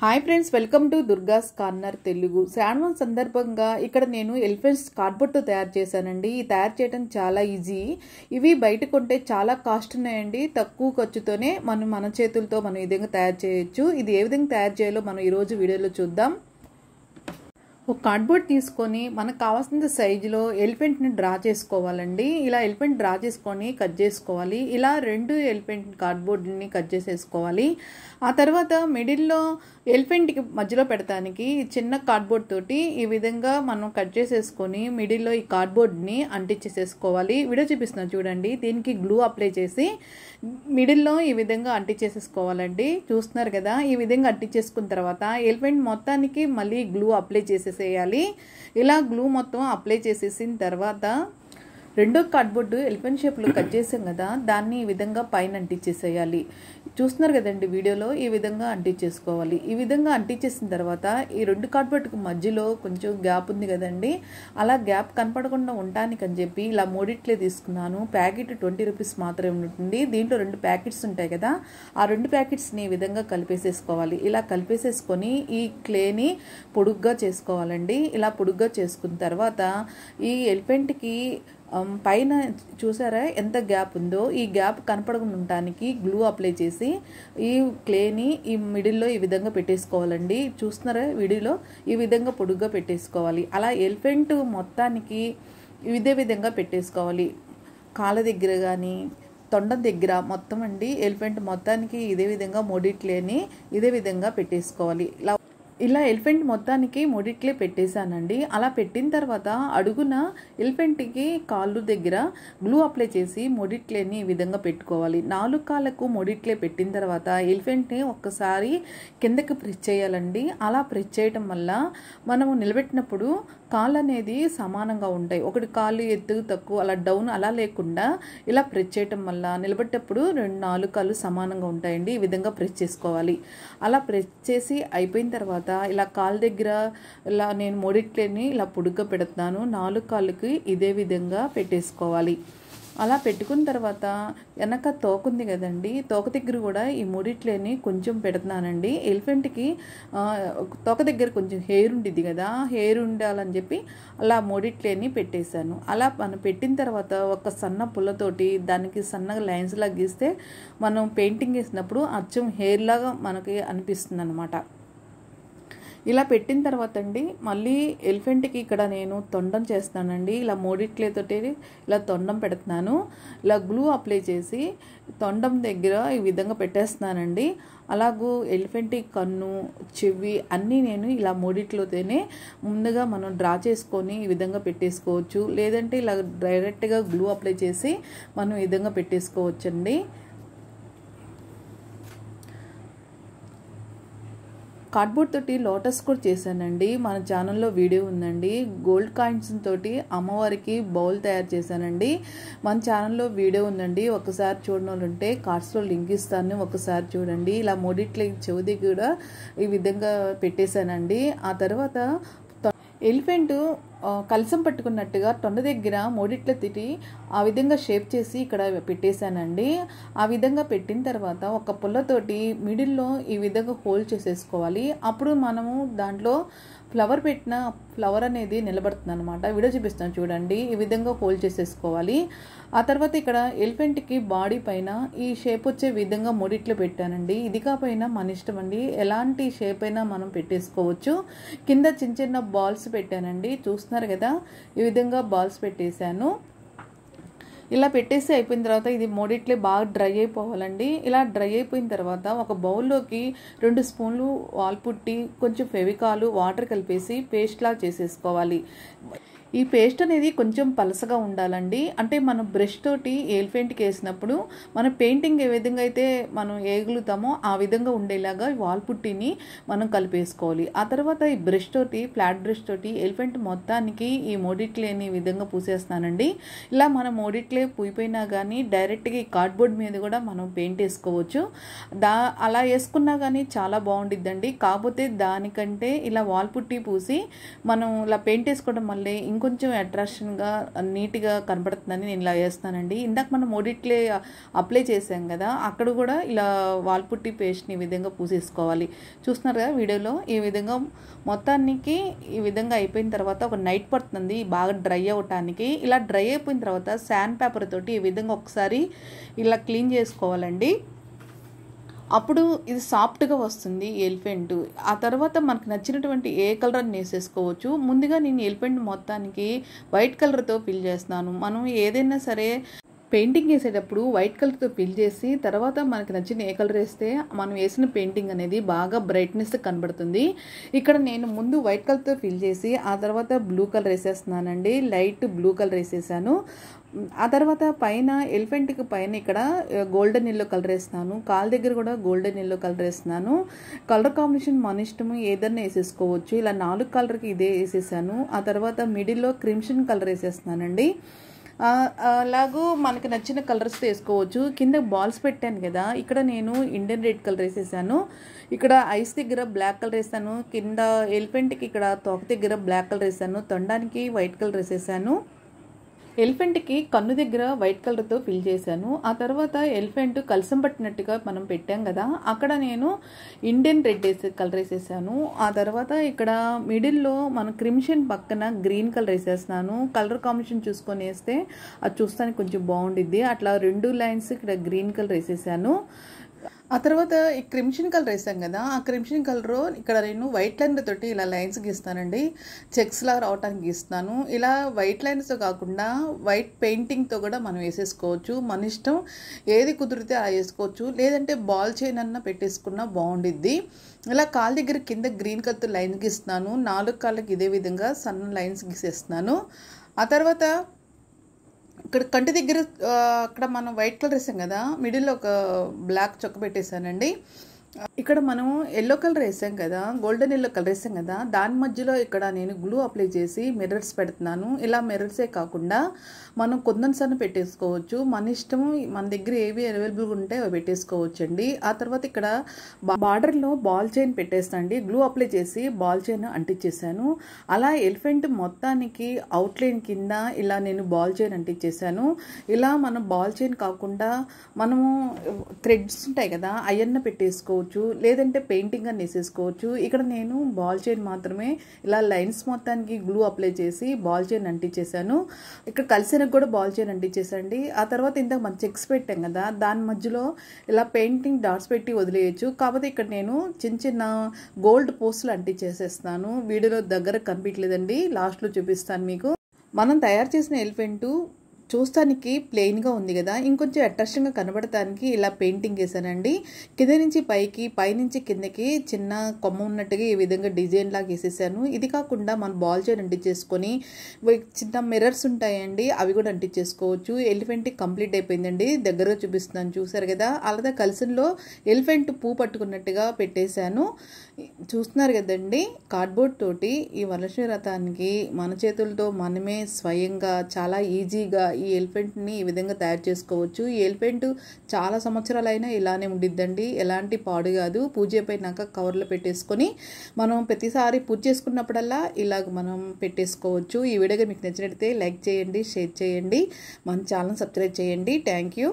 Hi friends, welcome to దుర్గాస్ corner Telugu. శ్రావణం సందర్భంగా ఇక్కడ నేను ఎలిఫెంట్స్ కార్డ్బోర్డ్తో తయారు చేశానండి. ఈ తయారు చేయడం చాలా ఈజీ. ఇవి బయట కొంటే చాలా కాస్ట్ ఉన్నాయండి. తక్కువ ఖర్చుతోనే మన చేతులతో మనం ఈ విధంగా తయారు చేయొచ్చు. ఇది ఏ విధంగా తయారు చేయాలో మనం ఈరోజు వీడియోలో చూద్దాం. ఒక కార్డ్బోర్డ్ తీసుకొని మనకు కావాల్సిన సైజులో ఎలిఫెంట్ని డ్రా చేసుకోవాలండి. ఇలా ఎలిఫెంట్ డ్రా చేసుకొని కట్ చేసుకోవాలి. ఇలా 2 ఎలిఫెంట్ కార్డ్బోర్డ్ని కట్ చేసేసుకోవాలి. ఆ తర్వాత మిడిల్లో ఎలిఫెంట్కి మధ్యలో పెడతానికి చిన్న కార్డ్బోర్డ్ తోటి ఈ విధంగా మనం కట్ చేసేసుకొని మిడిల్లో ఈ కార్డ్బోర్డ్ని అంటించేసేసుకోవాలి. వీడియో చూపిస్తున్నాను చూడండి. దీనికి గ్లూ అప్లై చేసి మిడిల్లో ఈ విధంగా అంటించేసేసుకోవాలండి. చూస్తున్నారు కదా, ఈ విధంగా అంటించేసుకున్న తర్వాత ఎలిఫెంట్ మొత్తానికి మళ్ళీ గ్లూ అప్లై చేసేసేయాలి. ఇలా గ్లూ మొత్తం అప్లై చేసేసిన తర్వాత రెండో కార్డ్బోర్డు ఎలిఫెంట్ షేప్లో కట్ చేసాం కదా, దాన్ని ఈ విధంగా పైన అంటించేసేయాలి. చూస్తున్నారు కదండి వీడియోలో, ఈ విధంగా అంటించేసుకోవాలి. ఈ విధంగా అంటించేసిన తర్వాత ఈ 2 కార్డ్బోర్డుకి మధ్యలో కొంచెం గ్యాప్ ఉంది కదండి, అలా గ్యాప్ కనపడకుండా ఉండటానికి అని చెప్పి ఇలా 3 తీసుకున్నాను. ప్యాకెట్ 20 రూపీస్ మాత్రమే ఉంటుంది. దీంట్లో 2 ప్యాకెట్స్ ఉంటాయి కదా, ఆ 2 ప్యాకెట్స్ని ఈ విధంగా కలిపేసేసుకోవాలి. ఇలా కలిపేసేసుకొని ఈ క్లేని పొడుగ్గా చేసుకోవాలండి. ఇలా పొడుగ్గా చేసుకున్న తర్వాత ఈ ఎలిఫెంట్కి పైన చూసారా ఎంత గ్యాప్ ఉందో, ఈ గ్యాప్ కనపడకుండా ఉండటానికి గ్లూ అప్లై చేసి ఈ క్లేని ఈ మిడిల్లో ఈ విధంగా పెట్టేసుకోవాలండి. చూస్తున్నారా వీడియోలో, ఈ విధంగా పొడుగ్గా పెట్టేసుకోవాలి. అలా ఎలిఫెంట్ మొత్తానికి ఇదే విధంగా పెట్టేసుకోవాలి. కాళ్ళ దగ్గర కానీ తొండం దగ్గర మొత్తం అండి ఎలిఫెంట్ మొత్తానికి ఇదే విధంగా 3 క్లేని ఇదే విధంగా పెట్టేసుకోవాలి. ఇలా ఎలిఫెంట్ మొత్తానికి 3 పెట్టేశానండి. అలా పెట్టిన తర్వాత అడుగున ఎలిఫెంట్కి కాళ్ళు దగ్గర గ్లూ అప్లై చేసి 3 ఈ విధంగా పెట్టుకోవాలి. 4 కాళ్ళకు 3 పెట్టిన తర్వాత ఎలిఫెంట్ని ఒక్కసారి కిందకి ప్రెస్ చేయాలండి. అలా ప్రెస్ చేయటం వల్ల మనము నిలబెట్టినప్పుడు కాళ్ళు అనేది సమానంగా ఉంటాయి. ఒకటి కాళ్ళు ఎత్తు తక్కువ అలా డౌన్ అలా లేకుండా ఇలా ప్రెస్ చేయటం వల్ల నిలబెట్టేటప్పుడు 4 కాళ్ళు సమానంగా ఉంటాయండి. ఈ విధంగా ప్రెస్ చేసుకోవాలి. అలా ప్రెస్ చేసి అయిపోయిన తర్వాత ఇలా కాళ్ళ దగ్గర ఇలా నేను 3 ఇలా పొడుగ్గా పెడుతున్నాను. 4 కాళ్ళకి ఇదే విధంగా పెట్టేసుకోవాలి. అలా పెట్టుకున్న తర్వాత వెనక తోకుంది కదండి, తోక దగ్గర కూడా ఈ 3 కొంచెం పెడుతున్నానండి. ఎలిఫెంట్కి తోక దగ్గర కొంచెం హెయిర్ ఉండిద్ది కదా, హెయిర్ ఉండాలని చెప్పి అలా 3 పెట్టేశాను. అలా మనం పెట్టిన తర్వాత ఒక సన్న పుల్లతోటి దానికి సన్నగా లైన్స్ లాగా గీస్తే మనం పెయింటింగ్ వేసినప్పుడు అచ్చం హెయిర్ లాగా మనకి అనిపిస్తుంది అనమాట. ఇలా పెట్టిన తర్వాత అండి మళ్ళీ ఎలిఫెంట్కి ఇక్కడ నేను తొండం చేస్తానండి. ఇలా 3 తోటి ఇలా తొండం పెడుతున్నాను. ఇలా గ్లూ అప్లై చేసి తొండం దగ్గర ఈ విధంగా పెట్టేస్తున్నానండి. అలాగూ ఎలిఫెంట్ కన్ను చెవి అన్నీ నేను ఇలా 3తోనే ముందుగా మనం డ్రా చేసుకొని ఈ విధంగా పెట్టేసుకోవచ్చు. లేదంటే ఇలా డైరెక్ట్గా గ్లూ అప్లై చేసి మనం ఈ విధంగా పెట్టేసుకోవచ్చండి. కార్డ్బోర్డ్ తోటి లోటస్ కూడా చేశానండి. మన ఛానల్లో వీడియో ఉందండి. గోల్డ్ కాయిన్స్ తోటి అమ్మవారికి బౌల్ తయారు చేశానండి. మన ఛానల్లో వీడియో ఉందండి. ఒకసారి చూడని వాళ్ళు ఉంటే కార్డ్స్లో లింక్ ఇస్తాను, ఒకసారి చూడండి. ఇలా 3 చెవిది కూడా ఈ విధంగా పెట్టేశానండి. ఆ తర్వాత ఎలిఫెంట్ కలసం పట్టుకున్నట్టుగా తొండ దగ్గర 3 తిట్టి ఆ విధంగా షేప్ చేసి ఇక్కడ పెట్టేశానండి. ఆ విధంగా పెట్టిన తర్వాత ఒక పుల్లతోటి మిడిల్లో ఈ విధంగా హోల్ చేసేసుకోవాలి. అప్పుడు మనము దాంట్లో ఫ్లవర్ పెట్టిన ఫ్లవర్ అనేది నిలబడుతుంది అనమాట. వీడియో చూపిస్తాను చూడండి. ఈ విధంగా హోల్ చేసేసుకోవాలి. ఆ తర్వాత ఇక్కడ ఎలిఫెంట్కి బాడీ పైన ఈ షేప్ వచ్చే విధంగా 3 పెట్టానండి. ఇది కాకపోయినా మన ఇష్టం అండి, ఎలాంటి షేప్ అయినా మనం పెట్టేసుకోవచ్చు. కింద చిన్న చిన్న బాల్స్ పెట్టానండి. చూస్తున్నారు కదా, ఈ విధంగా బాల్స్ పెట్టేశాను. ఇలా పెట్టేసి అయిపోయిన తర్వాత ఇది 3 బాగా డ్రై అయిపోవాలండి. ఇలా డ్రై అయిపోయిన తర్వాత ఒక బౌల్లోకి 2 స్పూన్లు వాల్పుట్టి, కొంచెం ఫెవికాలు, వాటర్ కలిపేసి పేస్ట్లా చేసేసుకోవాలి. ఈ పేస్ట్ అనేది కొంచెం పలసగా ఉండాలండి. అంటే మనం బ్రష్ తోటి ఎలిఫెంట్కి వేసినప్పుడు మన పెయింటింగ్ ఏ విధంగా అయితే మనం వేయగలుగుతామో ఆ విధంగా ఉండేలాగా వాల్ పుట్టిని మనం కలిపేసుకోవాలి. ఆ తర్వాత ఈ బ్రష్ తోటి, ఫ్లాట్ బ్రష్ తోటి ఎలిఫెంట్ మొత్తానికి ఈ 3 ఈ విధంగా పూసేస్తానండి. ఇలా మనం 3 పూయిపోయినా కానీ డైరెక్ట్గా ఈ కార్డ్బోర్డ్ మీద కూడా మనం పెయింట్ వేసుకోవచ్చు. అలా వేసుకున్నా కానీ చాలా బాగుండిద్దండి. కాకపోతే దానికంటే ఇలా వాల్ పుట్టి పూసి మనం ఇలా పెయింట్ వేసుకోవడం వల్లే ఇంకొంచెం అట్రాక్షన్గా నీట్గా కనపడుతుందని నేను ఇలా వేస్తానండి. ఇందాక మనం మోడిక్లే అప్లై చేసాం కదా, అక్కడ కూడా ఇలా వాల్పుట్టి పేస్ట్ని ఈ విధంగా పూసేసుకోవాలి. చూస్తున్నారు కదా వీడియోలో, ఈ విధంగా మొత్తానికి ఈ విధంగా అయిపోయిన తర్వాత ఒక నైట్ పడుతుంది బాగా డ్రై అవ్వటానికి. ఇలా డ్రై అయిపోయిన తర్వాత శాండ్ పేపర్ తోటి ఈ విధంగా ఒకసారి ఇలా క్లీన్ చేసుకోవాలండి. అప్పుడు ఇది సాఫ్ట్గా వస్తుంది ఎలిఫెంట్. ఆ తర్వాత మనకు నచ్చినటువంటి ఏ కలర్ అని వేసేసుకోవచ్చు. ముందుగా నేను ఎలిఫెంట్ మొత్తానికి వైట్ కలర్తో ఫిల్ చేస్తున్నాను. మనం ఏదైనా సరే పెయింటింగ్ వేసేటప్పుడు వైట్ కలర్తో ఫిల్ చేసి తర్వాత మనకి నచ్చిన ఏ కలర్ వేస్తే మనం వేసిన పెయింటింగ్ అనేది బాగా బ్రైట్నెస్ కనబడుతుంది. ఇక్కడ నేను ముందు వైట్ కలర్తో ఫిల్ చేసి ఆ తర్వాత బ్లూ కలర్ వేసేస్తున్నానండి. లైట్ బ్లూ కలర్ వేసేసాను. ఆ తర్వాత పైన ఎలిఫెంట్కి పైన ఇక్కడ గోల్డెన్ ఎల్లో కలర్ వేస్తున్నాను. కాలు దగ్గర కూడా గోల్డెన్ ఎల్లో కలర్ వేస్తున్నాను. కలర్ కాంబినేషన్ మన ఇష్టము ఏదన్నా వేసేసుకోవచ్చు. ఇలా 4 కలర్కి ఇదే వేసేసాను. ఆ తర్వాత మిడిల్లో క్రిమ్షన్ కలర్ వేసేస్తున్నానండి. అలాగూ మనకు నచ్చిన కలర్స్ వేసుకోవచ్చు. కింద బాల్స్ పెట్టాను కదా, ఇక్కడ నేను ఇండియన్ రెడ్ కలర్ వేసేసాను. ఇక్కడ ఐస్ దగ్గర బ్లాక్ కలర్ వేసాను. కింద ఎలిఫెంట్కి ఇక్కడ తోక దగ్గర బ్లాక్ కలర్ వేసాను. తొండానికి వైట్ కలర్ వేసేసాను. ఎలిఫెంట్కి కన్ను దగ్గర వైట్ కలర్తో ఫిల్ చేశాను. ఆ తర్వాత ఎలిఫెంట్ కలసం పట్టినట్టుగా మనం పెట్టాం కదా, అక్కడ నేను ఇండియన్ రెడ్ కలర్ వేసేసాను. ఆ తర్వాత ఇక్కడ మిడిల్లో మనం క్రిమ్షన్ పక్కన గ్రీన్ కలర్ వేసేస్తున్నాను. కలర్ కాంబినేషన్ చూసుకొని వేస్తే అది చూస్తానికి కొంచెం బాగుండిద్ది. అట్లా 2 లైన్స్ ఇక్కడ గ్రీన్ కలర్ వేసేసాను. ఆ తర్వాత ఈ క్రిమ్షన్ కలర్ వేసాం కదా, ఆ క్రిమ్షన్ కలర్ ఇక్కడ నేను వైట్ లైన్ తోటి ఇలా లైన్స్ గీస్తానండి. చెక్స్లా రావటానికి గీస్తాను. ఇలా వైట్ లైన్స్తో కాకుండా వైట్ పెయింటింగ్తో కూడా మనం వేసేసుకోవచ్చు. మన ఇష్టం, ఏది కుదిరితే అలా వేసుకోవచ్చు. లేదంటే బాల్ చైన్ అన్న పెట్టేసుకున్నా బాగుండిద్ది. ఇలా కాళ్ళ దగ్గర కింద గ్రీన్ కలర్తో లైన్ గీస్తున్నాను. 4 కాళ్ళకి ఇదే విధంగా సన్న లైన్స్ గీసేస్తున్నాను. ఆ తర్వాత ఇక్కడ కంటి దగ్గర అక్కడ మనం వైట్ కలర్ వేసాం కదా, మిడిల్లో ఒక బ్లాక్ చొక్క పెట్టేశానండి. ఇక్కడ మనం ఎల్లో కలర్ వేసాం కదా, గోల్డెన్ ఎల్లో కలర్ వేసాం కదా, దాని మధ్యలో ఇక్కడ నేను గ్లూ అప్లై చేసి మిర్రర్స్ పెడుతున్నాను. ఇలా మిర్రర్సే కాకుండా మనం కొందన్స్ అన్న పెట్టేసుకోవచ్చు. మన ఇష్టం, మన దగ్గర ఏవి అవైలబుల్గా ఉంటే అవి పెట్టేసుకోవచ్చు అండి. ఆ తర్వాత ఇక్కడ బార్డర్లో బాల్ చైన్ పెట్టేస్తానండి. గ్లూ అప్లై చేసి బాల్ చైన్ అంటించేసాను. అలా ఎలిఫెంట్ మొత్తానికి అవుట్లైన్ కింద ఇలా నేను బాల్ చైన్ అంటించేసాను. ఇలా మనం బాల్ చైన్ కాకుండా మనము థ్రెడ్స్ ఉంటాయి కదా, అవన్న పెట్టేసుకోవచ్చు. లేదంటే పెయింటింగ్ అని వేసేసుకోవచ్చు. ఇక్కడ నేను బాల్ చైన్ మాత్రమే ఇలా లైన్స్ మొత్తానికి గ్లూ అప్లై చేసి బాల్ చైన్ అంటించేసాను. ఇక్కడ కలిసిన కూడా బాల్ చైన్ అంటించేసండి. ఆ తర్వాత ఇందాక మనం చెక్స్ పెట్టాం కదా, దాని మధ్యలో ఇలా పెయింటింగ్ డాట్స్ పెట్టి వదిలేయచ్చు. కాకపోతే ఇక్కడ నేను చిన్న చిన్న గోల్డ్ పోస్టులు అంటించేసేస్తాను. వీడియోలో దగ్గర కనిపించలేదండి, లాస్ట్లో చూపిస్తాను మీకు. మనం తయారు చేసిన ఎలిఫెంట్ చూస్తానికి ప్లెయిన్గా ఉంది కదా, ఇంకొంచెం అట్రాక్షన్గా కనబడటానికి ఇలా పెయింటింగ్ వేసానండి. కింద నుంచి పైకి, పైనుంచి కిందకి చిన్న కొమ్మ ఉన్నట్టుగా ఈ విధంగా డిజైన్ లాగా వేసేసాను. ఇది కాకుండా మనం బాల్ చైన్ అంటించేసుకొని చిన్న మిర్రర్స్ ఉంటాయండి, అవి కూడా అంటించేసుకోవచ్చు. ఎలిఫెంట్ కంప్లీట్ అయిపోయిందండి. దగ్గరగా చూపిస్తున్నాను, చూసారు కదా. అలాగే కలిసిలో ఎలిఫెంట్ పూ పట్టుకున్నట్టుగా పెట్టేశాను. చూస్తున్నారు కదండి. కార్డ్బోర్డ్ తోటి ఈ వరలక్ష్మి వ్రతానికి మన చేతులతో మనమే స్వయంగా చాలా ఈజీగా ఈ ఎలిఫెంట్ని ఈ విధంగా తయారు చేసుకోవచ్చు. ఈ ఎలిఫెంట్ చాలా సంవత్సరాలైనా ఇలానే ఉండిద్దండి, ఎలాంటి పాడు కాదు. పూజ అయిపోయినాక కవర్లో పెట్టేసుకొని మనం ప్రతిసారి పూజ చేసుకున్నప్పుడల్లా ఇలాగ మనం పెట్టేసుకోవచ్చు. ఈ వీడియో మీకు నచ్చినట్లయితే లైక్ చేయండి, షేర్ చేయండి, మన ఛానల్ సబ్స్క్రైబ్ చేయండి. Thank you.